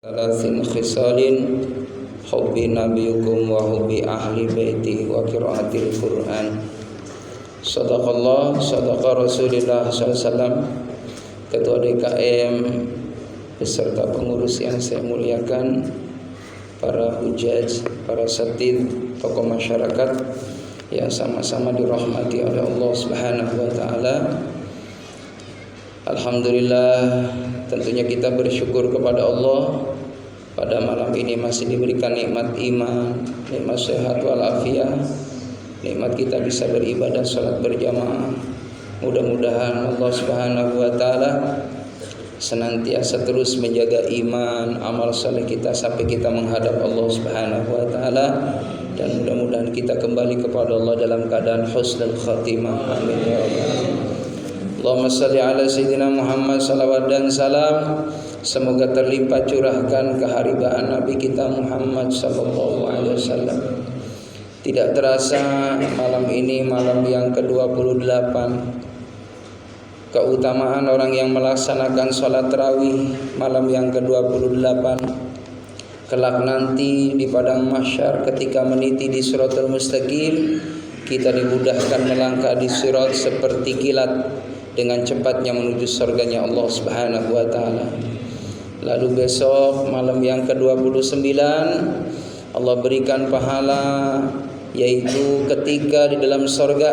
Thalathin khisalin hubbi nabiyukum wa hubbi ahli baiti wa qiraatil Qur'an. Sadaqallah, sadaqa Rasulullah SAW. Ketua DKM beserta pengurus yang saya muliakan, para hujaj, para satid, tokoh masyarakat yang sama-sama dirahmati oleh Allah Subhanahu wa taala. Alhamdulillah, tentunya kita bersyukur kepada Allah. Pada malam ini masih diberikan nikmat iman, nikmat sehat walafiat, nikmat kita bisa beribadah salat berjamaah. Mudah-mudahan Allah Subhanahu wa taala senantiasa terus menjaga iman, amal saleh kita sampai kita menghadap Allah Subhanahu wa taala, dan mudah-mudahan kita kembali kepada Allah dalam keadaan husnul khatimah. Amin ya rabbal alamin. Allahumma salli ala sayyidina Muhammad, salawat dan salam semoga terlimpah curahkan keharibaan Nabi kita Muhammad sallallahu alaihi wasallam. Tidak terasa malam ini malam yang ke-28, keutamaan orang yang melaksanakan sholat tarawih malam yang ke-28. Kelak nanti di padang mahsyar ketika meniti di siratal mustaqim, kita dimudahkan melangkah di sirat seperti kilat dengan cepatnya menuju surganya Allah Subhanahu wa taala. Lalu besok malam yang ke-29 Allah berikan pahala, yaitu ketika di dalam surga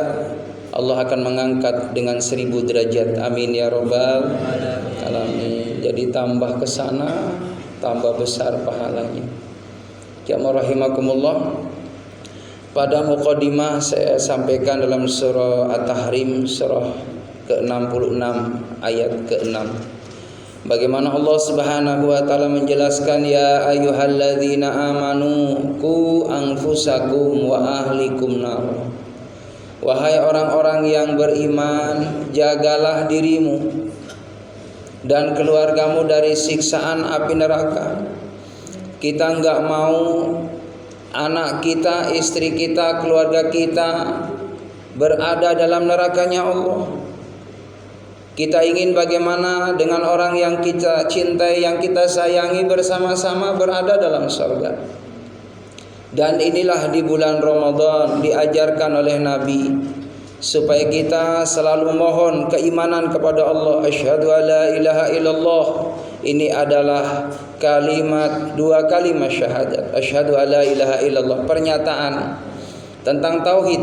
Allah akan mengangkat dengan 1000 derajat. Amin ya rabbal alamin. Jadi tambah ke sana, tambah besar pahalanya. Jamaah rahimakumullah. Pada muqaddimah saya sampaikan dalam surah At-Tahrim, surah ke-66 ayat ke-6, bagaimana Allah Subhanahu wa taala menjelaskan, ya ayyuhalladzina amanu qu anfusakum wa ahlikum nar. Wahai orang-orang yang beriman, jagalah dirimu dan keluargamu dari siksaan api neraka. Kita enggak mau anak kita, istri kita, keluarga kita berada dalam nerakanya Allah. Kita ingin bagaimana dengan orang yang kita cintai, yang kita sayangi bersama-sama berada dalam surga. Dan inilah di bulan Ramadan diajarkan oleh Nabi supaya kita selalu mohon keimanan kepada Allah. Asyhadu alla ilaha illallah. Ini adalah kalimat, dua kalimat syahadat. Asyhadu alla ilaha illallah, pernyataan tentang tauhid.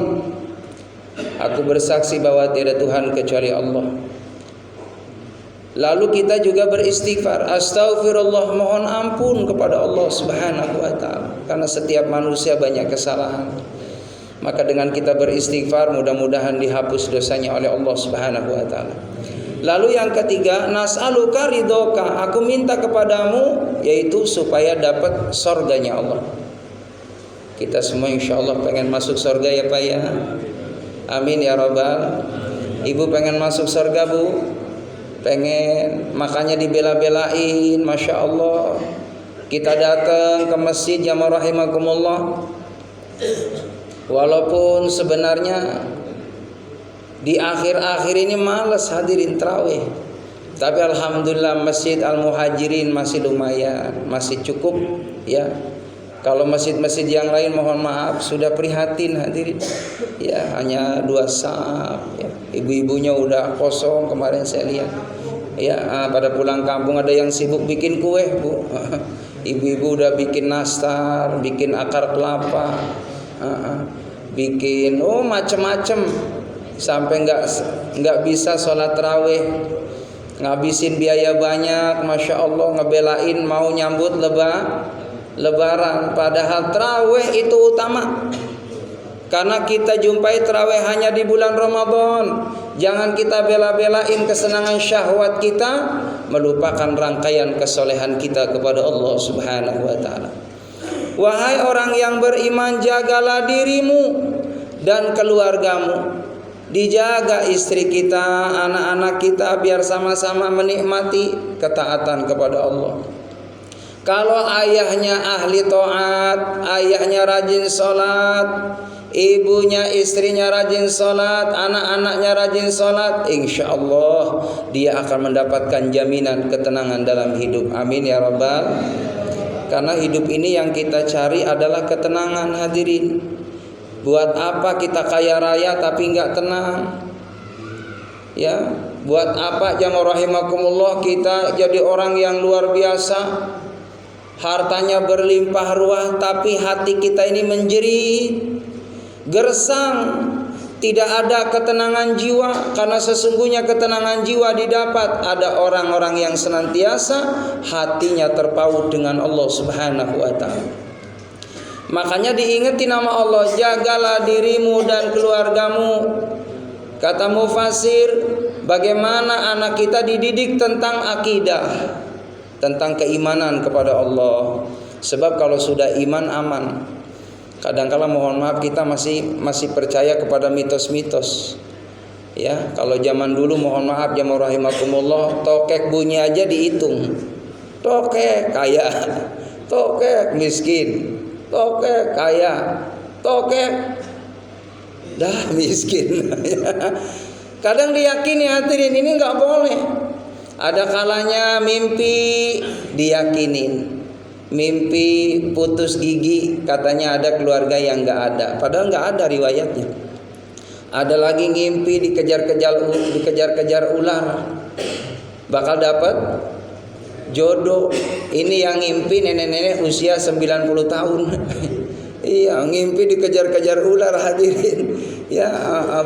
Aku bersaksi bahwa tiada Tuhan kecuali Allah. Lalu kita juga beristighfar, astaghfirullah, mohon ampun kepada Allah Subhanahu wa taala, karena setiap manusia banyak kesalahan. Maka dengan kita beristighfar mudah-mudahan dihapus dosanya oleh Allah Subhanahu wa taala. Lalu yang ketiga, nas'aluka ridhoka, aku minta kepadamu, yaitu supaya dapat surganya Allah. Kita semua insyaallah pengen masuk surga ya Pak ya. Amin ya rabbal. Ibu pengen masuk surga Bu? Pengen, makanya dibela-belain, masya Allah. Kita datang ke masjid jamaah rahimakumullah, walaupun sebenarnya di akhir-akhir ini malas hadirin tarawih, tapi alhamdulillah Masjid Al-Muhajirin masih lumayan, masih cukup ya. Kalau masjid-masjid yang lain mohon maaf sudah prihatin hadirin. Ya, hanya 2 saf ya. Ibu-ibunya udah kosong kemarin saya lihat. Ya, pada pulang kampung ada yang sibuk bikin kue, Bu. Ibu-ibu udah bikin nastar, bikin akar kelapa. Bikin macam-macam sampai enggak bisa sholat tarawih. Ngabisin biaya banyak, masya Allah, ngebelain mau nyambut Lebaran, padahal tarawih itu utama. Karena kita jumpai tarawih hanya di bulan Ramadan. Jangan kita bela-belain kesenangan syahwat kita, melupakan rangkaian kesolehan kita kepada Allah Subhanahu wa taala. Wahai orang yang beriman, jagalah dirimu dan keluargamu. Dijaga istri kita, anak-anak kita, biar sama-sama menikmati ketaatan kepada Allah. Kalau ayahnya ahli taat, ayahnya rajin sholat, ibunya, istrinya rajin sholat, anak-anaknya rajin sholat, insya Allah dia akan mendapatkan jaminan ketenangan dalam hidup. Amin ya rabbal Karena hidup ini yang kita cari adalah ketenangan, hadirin. Buat apa kita kaya raya tapi nggak tenang? Ya, buat apa jamaah rahimakumullah kita jadi orang yang luar biasa, hartanya berlimpah ruah tapi hati kita ini menjerit, gersang, tidak ada ketenangan jiwa. Karena sesungguhnya ketenangan jiwa didapat ada orang-orang yang senantiasa hatinya terpaut dengan Allah Subhanahu wa taala. Makanya diingati nama Allah, jagalah dirimu dan keluargamu. Kata mufasir, bagaimana anak kita dididik tentang akidah, tentang keimanan kepada Allah. Sebab kalau sudah iman aman. Kadang-kala mohon maaf kita masih percaya kepada mitos-mitos. Ya, kalau zaman dulu mohon maaf jamaah rahimakumullah, tokek bunyi aja dihitung. Tokek kaya, tokek miskin, tokek kaya, tokek dah miskin. Kadang diyakini hadirin ini nggak boleh. Ada kalanya mimpi diyakinin, mimpi putus gigi katanya ada keluarga yang nggak ada, padahal nggak ada riwayatnya. Ada lagi ngimpi dikejar-kejar ular, bakal dapat jodoh. Ini yang ngimpi nenek-nenek usia 90 tahun. Iya, ngimpi dikejar-kejar ular hadirin. Ya,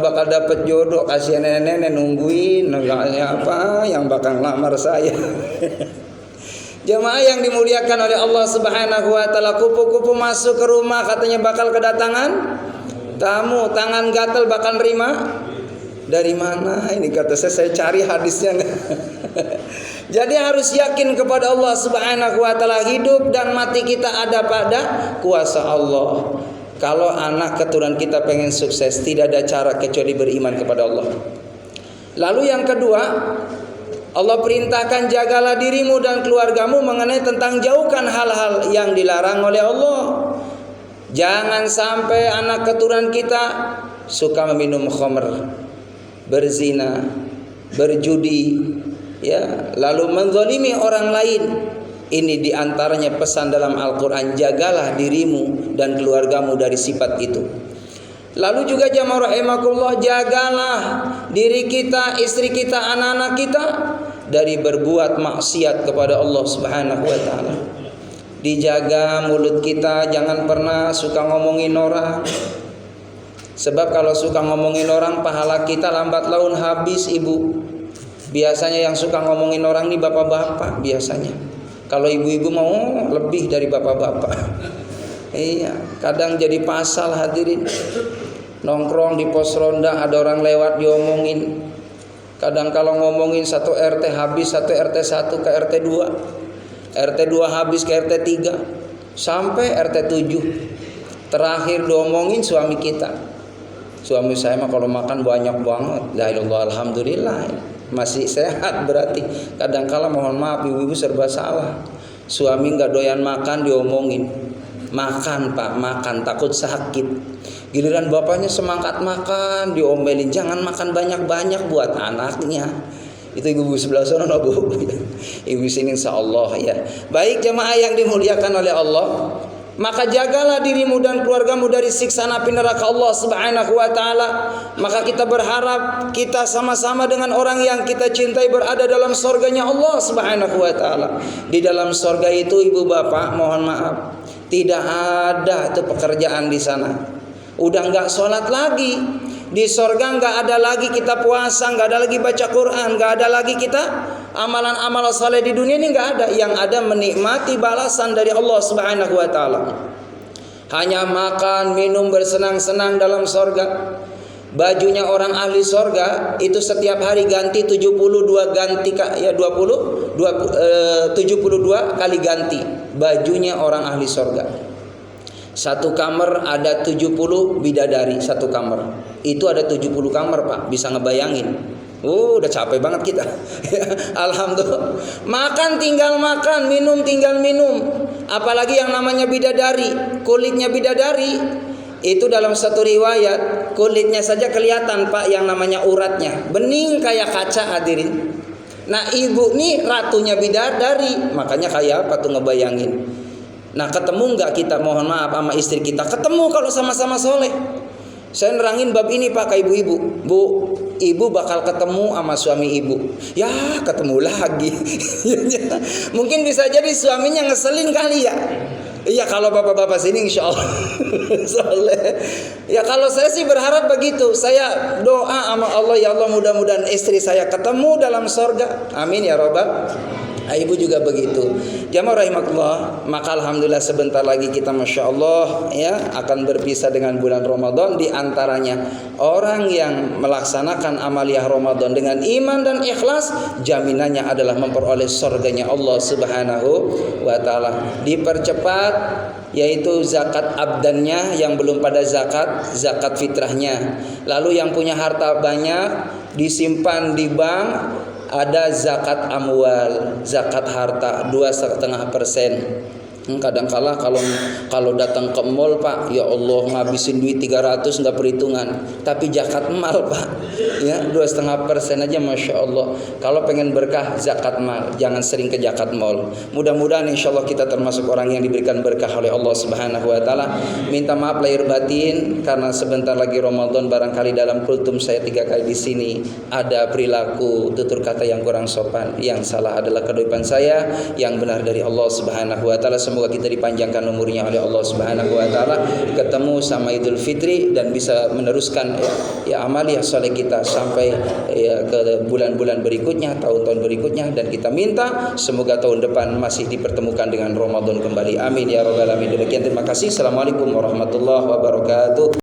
bakal dapat jodoh. Kasihan nenek-nenek nungguin enggaknya apa yang bakal lamar saya. Jamaah yang dimuliakan oleh Allah Subhanahu wa taala, kupu-kupu masuk ke rumah katanya bakal kedatangan tamu, tangan gatal bakal nerima. Dari mana? Ini kata saya cari hadisnya. Jadi harus yakin kepada Allah Subhanahu wa taala, hidup dan mati kita ada pada kuasa Allah. Kalau anak keturunan kita pengen sukses, tidak ada cara kecuali beriman kepada Allah. Lalu yang kedua, Allah perintahkan jagalah dirimu dan keluargamu mengenai tentang jauhkan hal-hal yang dilarang oleh Allah. Jangan sampai anak keturunan kita suka meminum khamr, berzina, berjudi, ya, lalu menzalimi orang lain. Ini diantaranya pesan dalam Al-Quran, jagalah dirimu dan keluargamu dari sifat itu. Lalu juga jamaah rahimakumullah, jagalah diri kita, istri kita, anak-anak kita dari berbuat maksiat kepada Allah Subhanahu wa taala. Dijaga mulut kita, jangan pernah suka ngomongin orang. Sebab kalau suka ngomongin orang, pahala kita lambat laun habis, ibu. Biasanya yang suka ngomongin orang ini bapak-bapak biasanya. Kalau ibu-ibu mau lebih dari bapak-bapak. Iya, kadang jadi pasal hadirin. Nongkrong di pos ronda ada orang lewat diomongin. Kadang kalau ngomongin satu RT habis satu RT 1 ke RT 2. RT 2 habis ke RT 3 sampai RT 7. Terakhir diomongin suami kita. Suami saya mah kalau makan banyak banget. La ilallah, alhamdulillah. Masih sehat berarti. Kadang-kala mohon maaf ibu-ibu serba salah. Suami nggak doyan makan diomongin. Makan pak, makan, takut sakit. Giliran bapaknya semangat makan diomelin, jangan makan banyak-banyak buat anaknya. Itu ibu sebelah sana bu. Ibu sini insyaallah ya. Baik jemaah yang dimuliakan oleh Allah, maka jagalah dirimu dan keluargamu dari siksaan api neraka Allah Subhanahu wa taala. Maka kita berharap kita sama-sama dengan orang yang kita cintai berada dalam surganya Allah Subhanahu wa taala. Di dalam surga itu ibu bapak, mohon maaf, tidak ada tuh pekerjaan di sana. Udah enggak sholat lagi. Di surga enggak ada lagi kita puasa, enggak ada lagi baca Quran, enggak ada lagi kita amalan-amalan saleh di dunia ini enggak ada. Yang ada menikmati balasan dari Allah Subhanahu wa taala. Hanya makan, minum, bersenang-senang dalam surga. Bajunya orang ahli surga itu setiap hari ganti 72 ganti ya 72 kali ganti bajunya orang ahli surga. Satu kamar ada 70 bidadari satu kamar. Itu ada 70 kamar pak, bisa ngebayangin. Udah capek banget kita. Alhamdulillah. Makan tinggal makan, minum tinggal minum. Apalagi yang namanya bidadari, kulitnya bidadari itu dalam satu riwayat kulitnya saja kelihatan pak, yang namanya uratnya bening kayak kaca hadirin. Nah ibu nih ratunya bidadari, makanya kayak apa tuh ngebayangin. Nah, ketemu nggak kita, mohon maaf, sama istri kita? Ketemu kalau sama-sama soleh. Saya nerangin bab ini Pak ke ibu-ibu. Bu, ibu bakal ketemu sama suami ibu. Ya, ketemu lagi. Mungkin bisa jadi suaminya ngeselin kali ya. Iya, kalau bapak-bapak sini insya Allah soleh. Ya, kalau saya sih berharap begitu. Saya doa sama Allah, ya Allah mudah-mudahan istri saya ketemu dalam sorga. Amin ya robbal. Ibu juga begitu. Jamaah rahimakumullah, maka alhamdulillah sebentar lagi kita masya Allah ya akan berpisah dengan bulan Ramadan. Di antaranya orang yang melaksanakan amaliyah Ramadan dengan iman dan ikhlas, jaminannya adalah memperoleh surganya Allah Subhanahu wa taala. Dipercepat yaitu zakat abdannya yang belum pada zakat fitrahnya. Lalu yang punya harta banyak disimpan di bank, ada zakat amwal, zakat harta 2,5%. Kadang-kala kalau datang ke mall Pak, ya Allah ngabisin duit 300 nggak perhitungan, tapi zakat mal Pak, ya 2,5% aja masya Allah. Kalau pengen berkah zakat mal, jangan sering ke zakat mall. Mudah-mudahan insya Allah kita termasuk orang yang diberikan berkah oleh Allah Subhanahu Wa Taala. Minta maaf lahir batin karena sebentar lagi Ramadan, barangkali dalam kultum saya 3 kali di sini ada perilaku tutur kata yang kurang sopan. Yang salah adalah kedudukan saya, yang benar dari Allah Subhanahu Wa Taala. Semoga kita dipanjangkan umurnya oleh Allah Subhanahu Wa Taala, ketemu sama Idul Fitri dan bisa meneruskan ya amaliyah soleh kita sampai ya, ke bulan-bulan berikutnya, tahun-tahun berikutnya, dan kita minta semoga tahun depan masih dipertemukan dengan Ramadan kembali. Amin ya rabbal alamin. Demikian, terima kasih. Assalamualaikum warahmatullahi wabarakatuh.